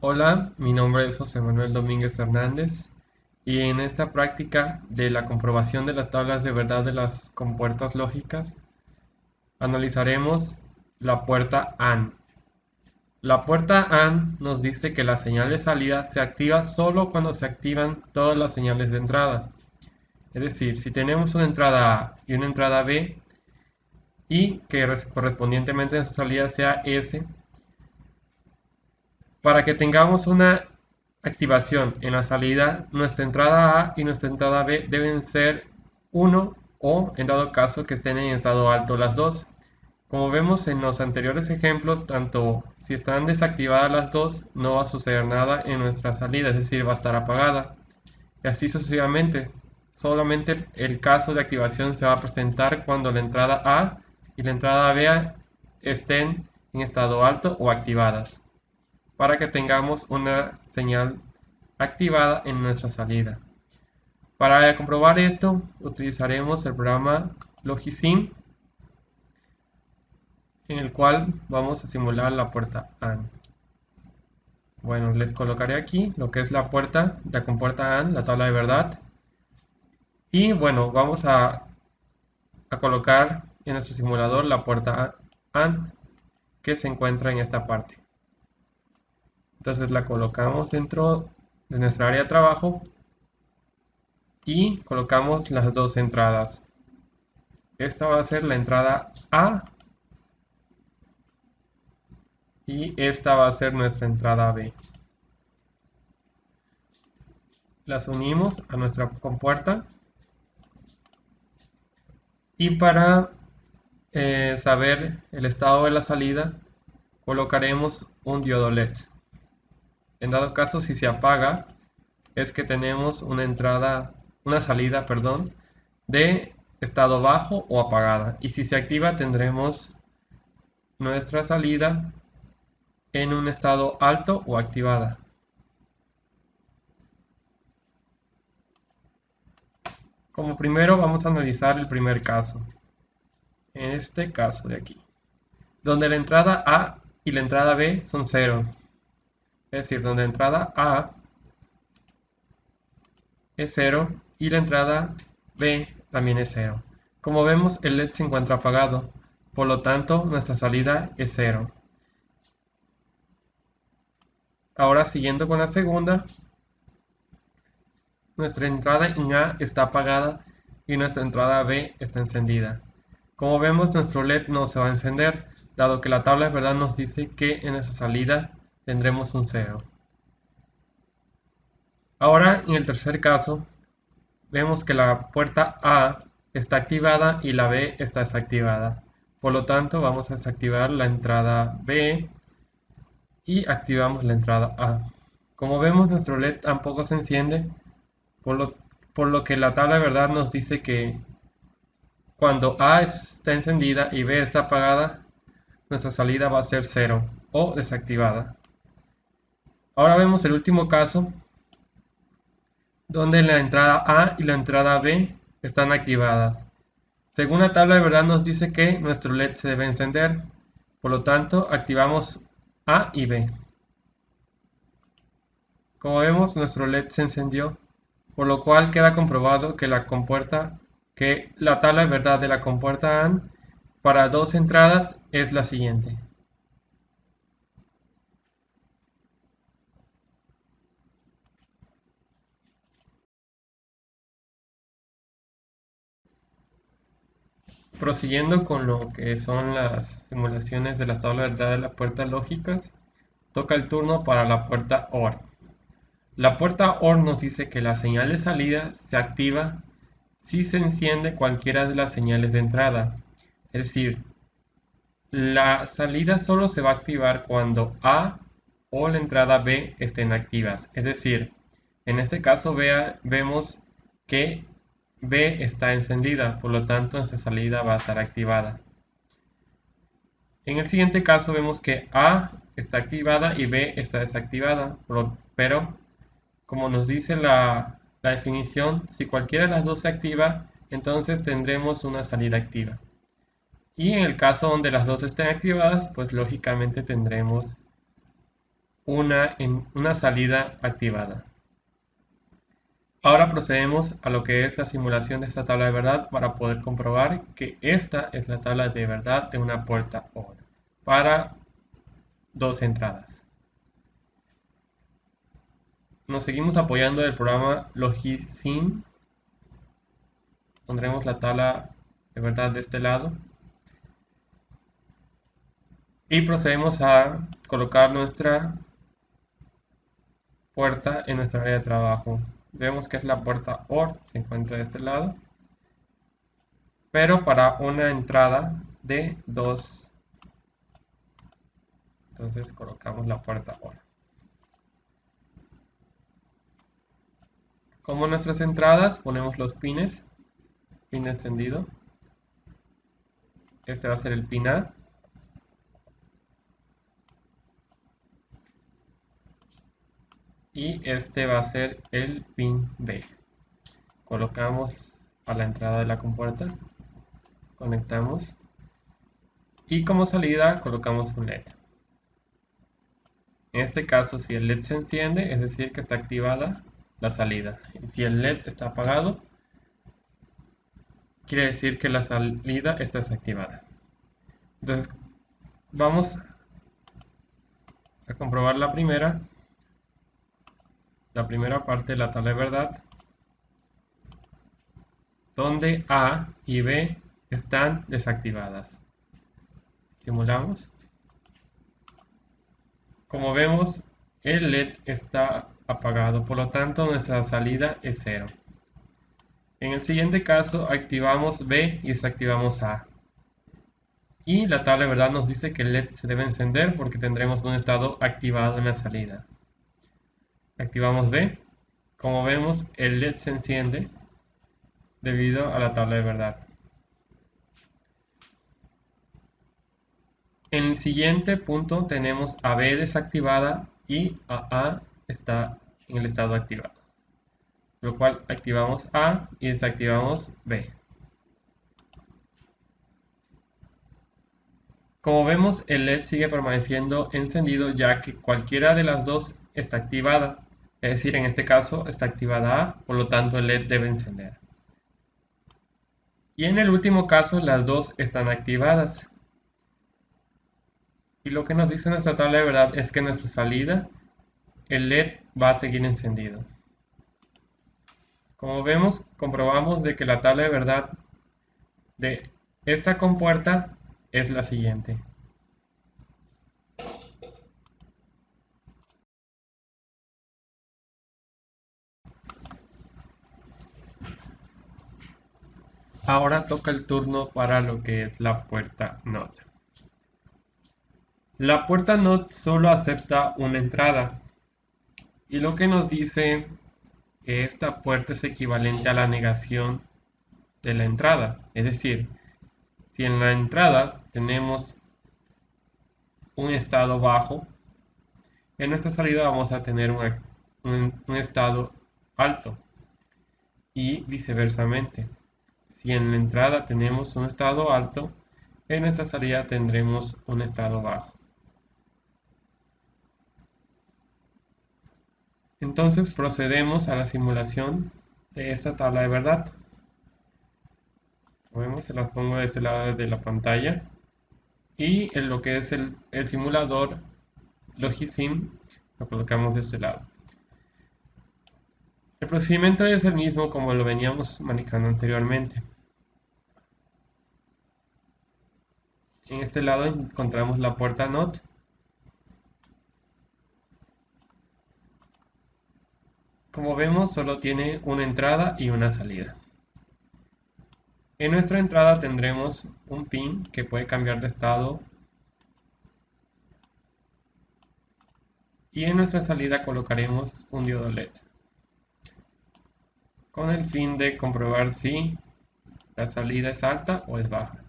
Hola, mi nombre es José Manuel Domínguez Hernández y en esta práctica de la comprobación de las tablas de verdad de las compuertas lógicas analizaremos la puerta AND. La puerta AND nos dice que la señal de salida se activa solo cuando se activan todas las señales de entrada. Es decir, si tenemos una entrada A y una entrada B y que correspondientemente esa salida sea S, para que tengamos una activación en la salida, nuestra entrada A y nuestra entrada B deben ser 1 o, en dado caso, que estén en estado alto las dos. Como vemos en los anteriores ejemplos, tanto si están desactivadas las dos, no va a suceder nada en nuestra salida, es decir, va a estar apagada. Y así sucesivamente. Solamente el caso de activación se va a presentar cuando la entrada A y la entrada B estén en estado alto o activadas, para que tengamos una señal activada en nuestra salida. Para comprobar esto, utilizaremos el programa Logisim, en el cual vamos a simular la puerta AND. Bueno, les colocaré aquí lo que es la puerta, la compuerta AND, la tabla de verdad. Y bueno, vamos a colocar en nuestro simulador la puerta AND que se encuentra en esta parte. Entonces la colocamos dentro de nuestra área de trabajo y colocamos las dos entradas. Esta va a ser la entrada A y esta va a ser nuestra entrada B. Las unimos a nuestra compuerta y para saber el estado de la salida colocaremos un diodo LED. En dado caso, si se apaga, es que tenemos una salida, perdón, de estado bajo o apagada, y si se activa tendremos nuestra salida en un estado alto o activada. Como primero vamos a analizar el primer caso, en este caso de aquí, donde la entrada A y la entrada B son 0, es decir, donde la entrada A es 0 y la entrada B también es 0. Como vemos, el LED se encuentra apagado, por lo tanto nuestra salida es 0. Ahora, siguiendo con la segunda, nuestra entrada en A está apagada y nuestra entrada B está encendida. Como vemos, nuestro LED no se va a encender, dado que la tabla de verdad nos dice que en esa salida tendremos un 0. Ahora, en el tercer caso, vemos que la puerta A está activada y la B está desactivada. Por lo tanto, vamos a desactivar la entrada B y activamos la entrada A. Como vemos, nuestro LED tampoco se enciende, por lo que la tabla de verdad nos dice que cuando A está encendida y B está apagada, nuestra salida va a ser 0 o desactivada. Ahora vemos el último caso, donde la entrada A y la entrada B están activadas. Según la tabla de verdad nos dice que nuestro LED se debe encender, por lo tanto activamos A y B. Como vemos, nuestro LED se encendió, por lo cual queda comprobado que la tabla de verdad de la compuerta AND para dos entradas es la siguiente. Prosiguiendo con lo que son las simulaciones de las tablas de verdad de las puertas lógicas, toca el turno para la puerta OR. La puerta OR nos dice que la señal de salida se activa si se enciende cualquiera de las señales de entrada. Es decir, la salida solo se va a activar cuando A o la entrada B estén activas. Es decir, en este caso vemos que B está encendida, por lo tanto nuestra salida va a estar activada. En el siguiente caso vemos que A está activada y B está desactivada, pero como nos dice la definición, si cualquiera de las dos se activa, entonces tendremos una salida activa. Y en el caso donde las dos estén activadas, pues lógicamente tendremos una salida activada. Ahora procedemos a lo que es la simulación de esta tabla de verdad para poder comprobar que esta es la tabla de verdad de una puerta OR para dos entradas. Nos seguimos apoyando del programa Logisim. Pondremos la tabla de verdad de este lado y procedemos a colocar nuestra puerta en nuestra área de trabajo. Vemos que es la puerta OR, se encuentra de este lado, pero para una entrada de 2. Entonces colocamos la puerta OR. Como nuestras entradas, ponemos los pines, pin encendido. Este va a ser el pin A. Y este va a ser el pin B. Colocamos a la entrada de la compuerta, conectamos y como salida colocamos un LED. En este caso, si el LED se enciende, es decir que está activada la salida. Y si el LED está apagado, quiere decir que la salida está desactivada. Entonces, vamos a comprobar la primera parte de la tabla de verdad, donde A y B están desactivadas. Simulamos. Como vemos, el LED está apagado, por lo tanto nuestra salida es 0. En el siguiente caso activamos B y desactivamos A. Y la tabla de verdad nos dice que el LED se debe encender porque tendremos un estado activado en la salida. Activamos B. Como vemos, el LED se enciende debido a la tabla de verdad. En el siguiente punto tenemos a B desactivada y a está en el estado activado. Lo cual activamos A y desactivamos B. Como vemos, el LED sigue permaneciendo encendido ya que cualquiera de las dos está activada. Es decir, en este caso está activada A, por lo tanto el LED debe encender. Y en el último caso las dos están activadas. Y lo que nos dice nuestra tabla de verdad es que en nuestra salida el LED va a seguir encendido. Como vemos, comprobamos de que la tabla de verdad de esta compuerta es la siguiente. Ahora toca el turno para lo que es la puerta NOT. La puerta NOT solo acepta una entrada. Y lo que nos dice que esta puerta es equivalente a la negación de la entrada. Es decir, si en la entrada tenemos un estado bajo, en nuestra salida vamos a tener un estado alto. Y viceversamente. Si en la entrada tenemos un estado alto, en nuestra salida tendremos un estado bajo. Entonces procedemos a la simulación de esta tabla de verdad. Como vemos, se las pongo de este lado de la pantalla. Y en lo que es el simulador Logisim, lo colocamos de este lado. El procedimiento es el mismo como lo veníamos manejando anteriormente. En este lado encontramos la puerta NOT. Como vemos, solo tiene una entrada y una salida. En nuestra entrada tendremos un pin que puede cambiar de estado. Y en nuestra salida colocaremos un diodo LED. Con el fin de comprobar si la salida es alta o es baja.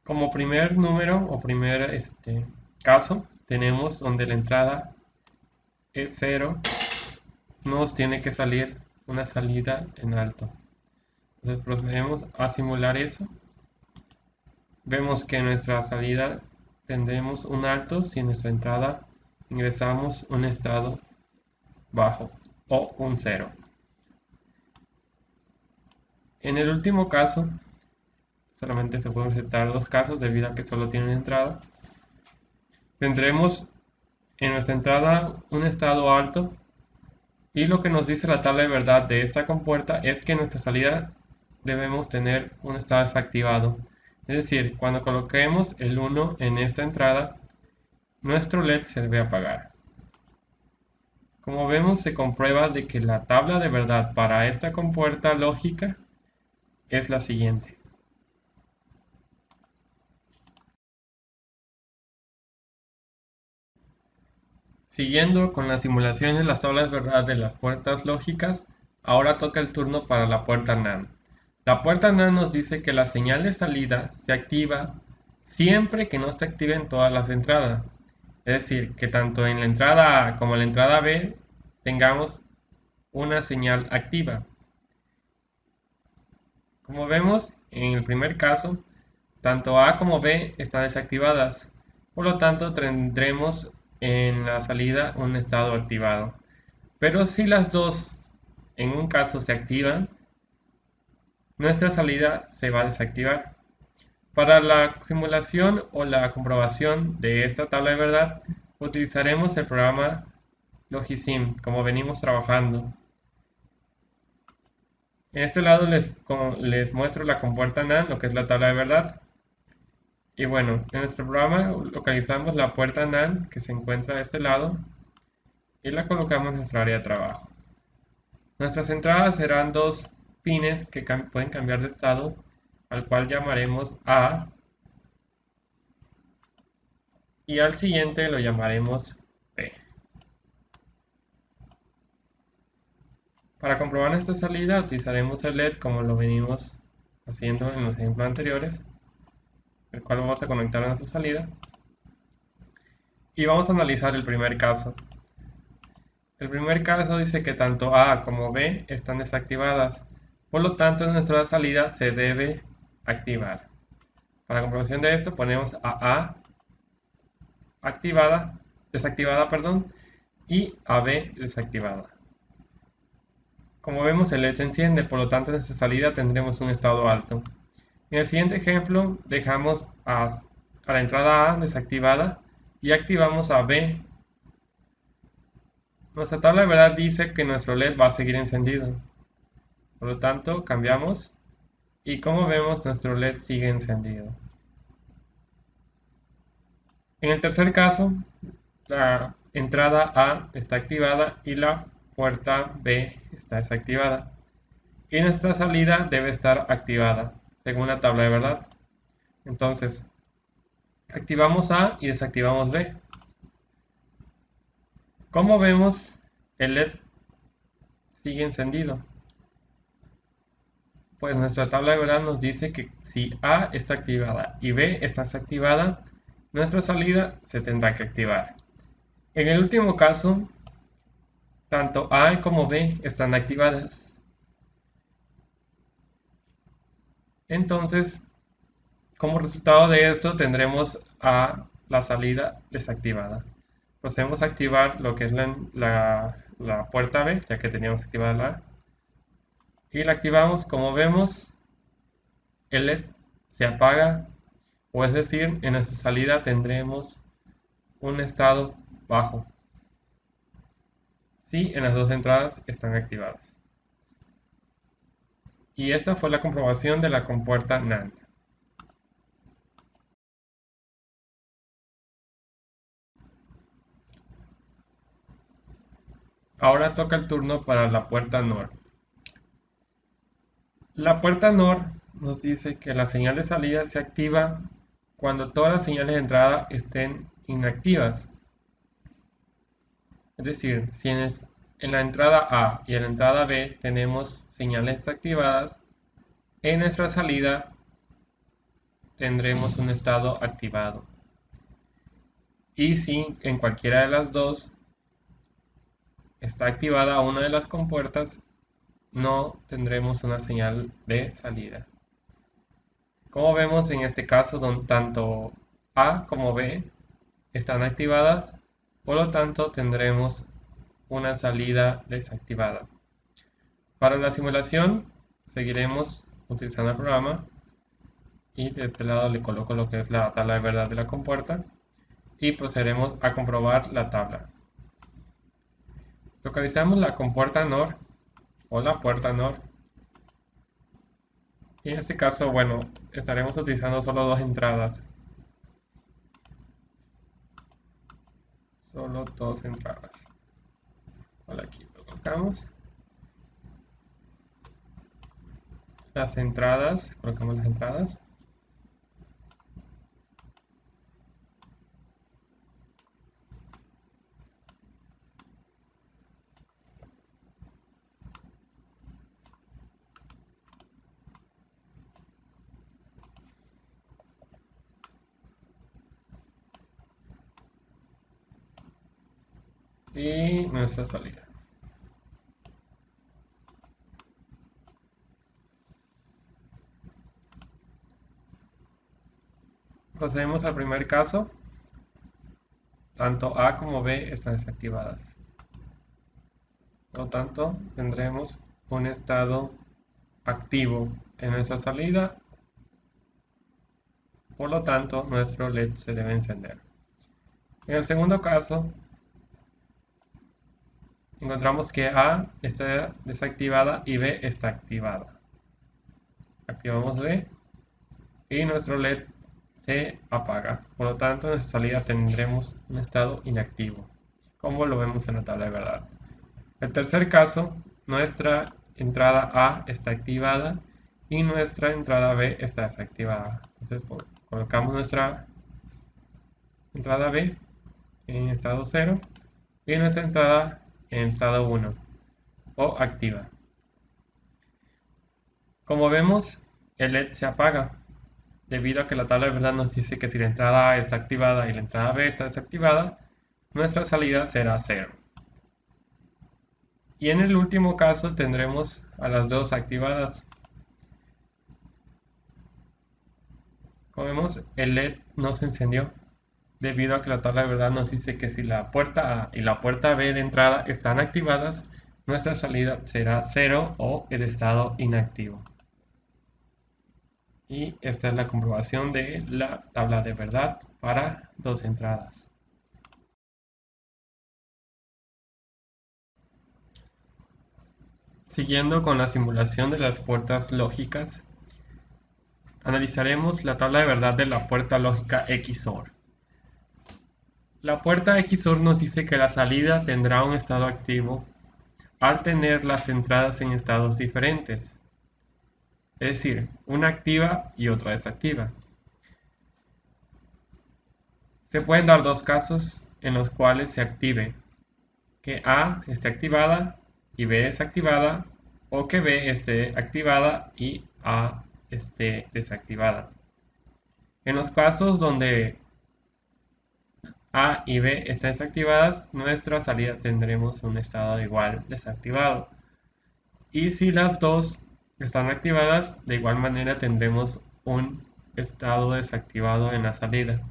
Como primer número o primer caso, tenemos donde la entrada es 0, nos tiene que salir una salida en alto. Entonces procedemos a simular eso vemos que en nuestra salida tendremos un alto si en nuestra entrada ingresamos un estado bajo o un cero. En el último caso, solamente se pueden presentar dos casos debido a que solo tienen entrada. Tendremos en nuestra entrada un estado alto y lo que nos dice la tabla de verdad de esta compuerta es que en nuestra salida debemos tener un estado desactivado. Es decir, cuando coloquemos el 1 en esta entrada, nuestro LED se debe apagar. Como vemos, se comprueba de que la tabla de verdad para esta compuerta lógica es la siguiente. Siguiendo con la simulación de las tablas de verdad de las puertas lógicas, ahora toca el turno para la puerta NAND. La puerta NAND nos dice que la señal de salida se activa siempre que no se activen todas las entradas. Es decir, que tanto en la entrada A como en la entrada B tengamos una señal activa. Como vemos, en el primer caso, tanto A como B están desactivadas. Por lo tanto, tendremos en la salida un estado activado. Pero si las dos en un caso se activan, nuestra salida se va a desactivar. Para la simulación o la comprobación de esta tabla de verdad, utilizaremos el programa Logisim, como venimos trabajando. En este lado les muestro la compuerta NAND, lo que es la tabla de verdad. Y bueno, en nuestro programa localizamos la puerta NAND que se encuentra de este lado y la colocamos en nuestra área de trabajo. Nuestras entradas serán dos pines que pueden cambiar de estado, al cual llamaremos A, y al siguiente lo llamaremos B. Para comprobar nuestra salida utilizaremos el LED como lo venimos haciendo en los ejemplos anteriores, el cual vamos a conectar a nuestra salida. Y vamos a analizar el primer caso. El primer caso dice que tanto A como B están desactivadas, por lo tanto nuestra salida se debe activar. Para comprobación de esto ponemos a A desactivada, y a B desactivada. Como vemos, el LED se enciende, por lo tanto en nuestra salida tendremos un estado alto. En el siguiente ejemplo dejamos a la entrada A desactivada y activamos a B. Nuestra tabla de verdad dice que nuestro LED va a seguir encendido. Por lo tanto, cambiamos y como vemos, nuestro LED sigue encendido. En el tercer caso, la entrada A está activada y la puerta B está desactivada. Y nuestra salida debe estar activada, según la tabla de verdad. Entonces, activamos A y desactivamos B. Como vemos, el LED sigue encendido. Pues nuestra tabla de verdad nos dice que si A está activada y B está desactivada, nuestra salida se tendrá que activar. En el último caso, tanto A como B están activadas. Entonces, como resultado de esto, tendremos a la salida desactivada. Procedemos a activar lo que es la puerta B, ya que teníamos activada la A. Y la activamos, como vemos, el LED se apaga, o es decir, en nuestra salida tendremos un estado bajo si en las dos entradas están activadas. Y esta fue la comprobación de la compuerta NAND. Ahora toca el turno para la puerta NOR. La puerta NOR nos dice que la señal de salida se activa cuando todas las señales de entrada estén inactivas. Es decir, si en la entrada A y en la entrada B tenemos señales activadas, en nuestra salida tendremos un estado activado. Y si en cualquiera de las dos está activada una de las compuertas, no tendremos una señal de salida. Como vemos en este caso, tanto A como B están activadas, por lo tanto tendremos una salida desactivada. Para la simulación seguiremos utilizando el programa y de este lado le coloco lo que es la tabla de verdad de la compuerta y procederemos a comprobar la tabla. Localizamos la compuerta NOR o la puerta NOR y en este caso, bueno, estaremos utilizando solo dos entradas. Solo dos entradas. Vale, aquí lo colocamos. Las entradas, colocamos las entradas. Y nuestra salida. Procedemos al primer caso. Tanto A como B están desactivadas. Por lo tanto, tendremos un estado activo en nuestra salida. Por lo tanto, nuestro LED se debe encender. En el segundo caso, encontramos que A está desactivada y B está activada. Activamos B y nuestro LED se apaga. Por lo tanto, en nuestra salida tendremos un estado inactivo, como lo vemos en la tabla de verdad. El tercer caso, nuestra entrada A está activada y nuestra entrada B está desactivada. Entonces colocamos nuestra entrada B en estado 0 y nuestra entrada en estado 1 o activa. Como vemos, el LED se apaga debido a que la tabla de verdad nos dice que si la entrada A está activada y la entrada B está desactivada, nuestra salida será 0. Y en el último caso tendremos a las dos activadas. Como vemos, el LED no se encendió debido a que la tabla de verdad nos dice que si la puerta A y la puerta B de entrada están activadas, nuestra salida será 0 o el estado inactivo. Y esta es la comprobación de la tabla de verdad para dos entradas. Siguiendo con la simulación de las puertas lógicas, analizaremos la tabla de verdad de la puerta lógica XOR. La puerta XOR nos dice que la salida tendrá un estado activo al tener las entradas en estados diferentes, es decir, una activa y otra desactiva. Se pueden dar dos casos en los cuales se active, que A esté activada y B desactivada, o que B esté activada y A esté desactivada. En los casos donde A y B están desactivadas, nuestra salida tendremos un estado igual desactivado. Y si las dos están activadas, de igual manera tendremos un estado desactivado en la salida.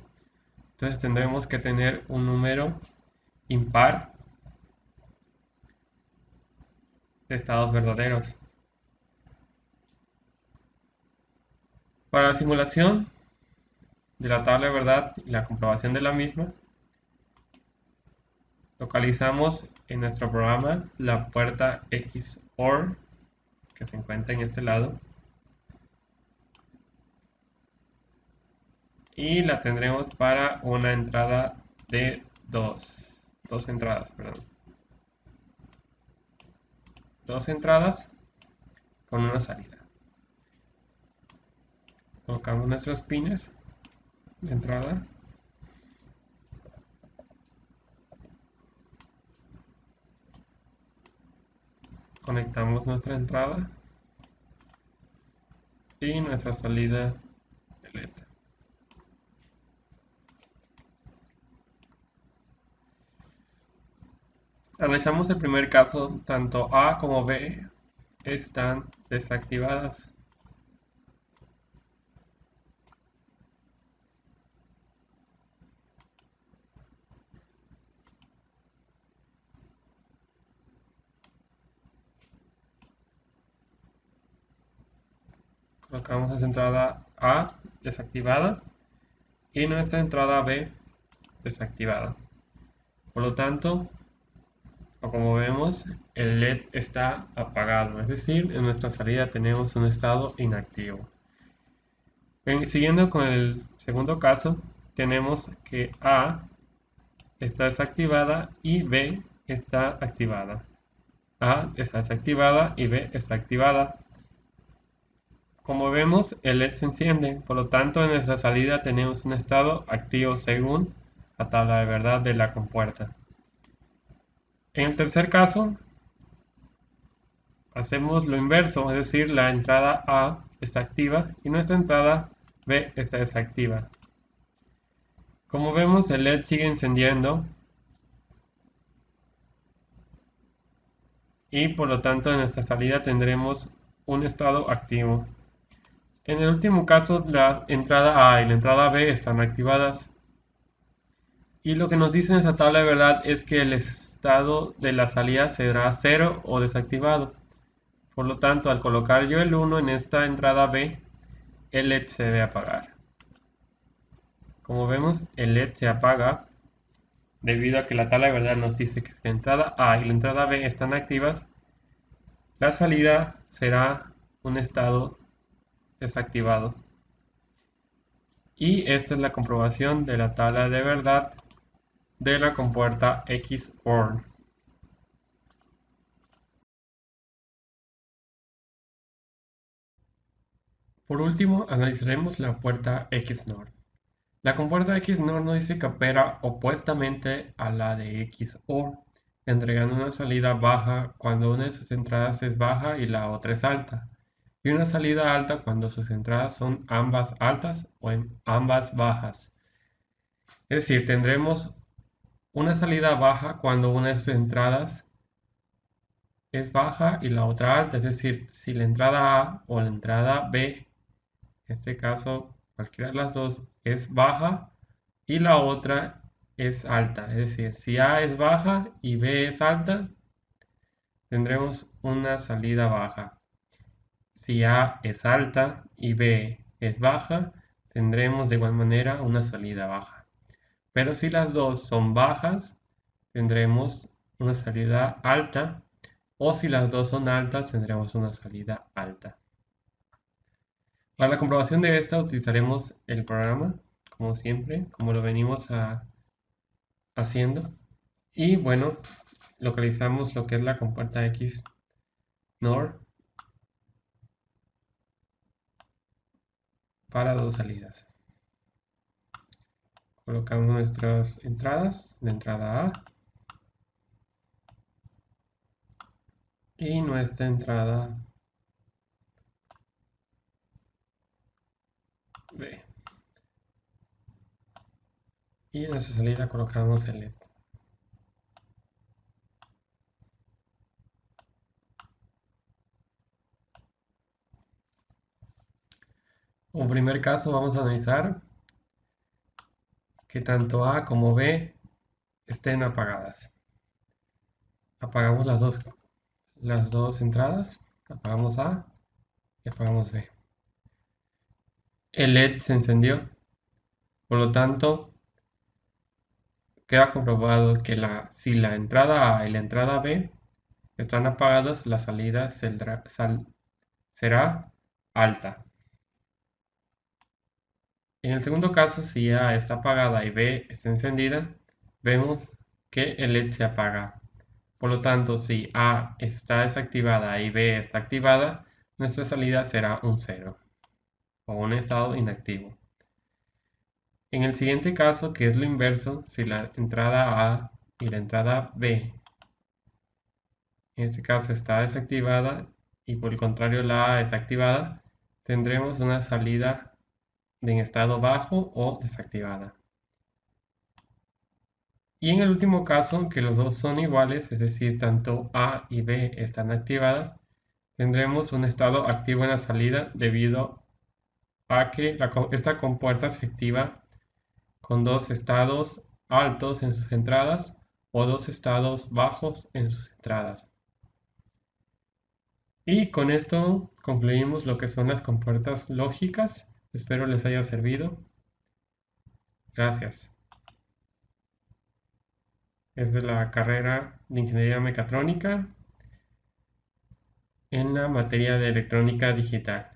Entonces tendremos que tener un número impar de estados verdaderos. Para la simulación de la tabla de verdad y la comprobación de la misma, localizamos en nuestro programa la puerta XOR que se encuentra en este lado y la tendremos para una entrada de dos entradas, perdón. Dos entradas con una salida. Colocamos nuestros pines de entrada. Conectamos nuestra entrada y nuestra salida de LED. Analizamos el primer caso, tanto A como B están desactivadas. colocamos nuestra entrada A desactivada y nuestra entrada B desactivada. Por lo tanto, como vemos, el LED está apagado, es decir, en nuestra salida tenemos un estado inactivo. Siguiendo con el segundo caso, tenemos que A está desactivada y B está activada. A está desactivada y B está activada. Como vemos, el LED se enciende, por lo tanto en nuestra salida tenemos un estado activo según la tabla de verdad de la compuerta. En el tercer caso, hacemos lo inverso, es decir, la entrada A está activa y nuestra entrada B está desactiva. Como vemos, el LED sigue encendiendo y por lo tanto en nuestra salida tendremos un estado activo. En el último caso, la entrada A y la entrada B están activadas. Y lo que nos dice en esta tabla de verdad es que el estado de la salida será 0 o desactivado. Por lo tanto, al colocar yo el 1 en esta entrada B, el LED se debe apagar. Como vemos, el LED se apaga debido a que la tabla de verdad nos dice que si la entrada A y la entrada B están activas, la salida será un estado desactivado. Y esta es la comprobación de la tabla de verdad de la compuerta XOR. Por último, analizaremos la puerta XNOR. La compuerta XNOR nos dice que opera opuestamente a la de XOR, entregando una salida baja cuando una de sus entradas es baja y la otra es alta, y una salida alta cuando sus entradas son ambas altas o ambas bajas. Es decir, tendremos una salida baja cuando una de sus entradas es baja y la otra alta, es decir, si la entrada A o la entrada B, en este caso cualquiera de las dos, es baja y la otra es alta, es decir, si A es baja y B es alta, tendremos una salida baja. Si A es alta y B es baja, tendremos de igual manera una salida baja. Pero si las dos son bajas, tendremos una salida alta, o si las dos son altas, tendremos una salida alta. Para la comprobación de esta utilizaremos el programa, como siempre, como lo venimos haciendo. Y bueno, localizamos lo que es la compuerta XNOR para dos salidas. Colocamos nuestras entradas, la entrada A y nuestra entrada B. Y en nuestra salida colocamos el LED. Como primer caso vamos a analizar que tanto A como B estén apagadas. Apagamos las dos entradas, apagamos A y apagamos B. El LED se encendió, por lo tanto queda comprobado que si la entrada A y la entrada B están apagadas, la salida será alta. En el segundo caso, si A está apagada y B está encendida, vemos que el LED se apaga. Por lo tanto, si A está desactivada y B está activada, nuestra salida será un 0 o un estado inactivo. En el siguiente caso, que es lo inverso, si la entrada A y la entrada B, en este caso está desactivada y por el contrario la A es activada, tendremos una salida en estado bajo o desactivada. Y en el último caso, que los dos son iguales, es decir, tanto A y B están activadas, tendremos un estado activo en la salida debido a que esta compuerta se activa con dos estados altos en sus entradas o dos estados bajos en sus entradas. Y con esto concluimos lo que son las compuertas lógicas. Espero les haya servido. Gracias. Es de la carrera de Ingeniería Mecatrónica en la materia de electrónica digital.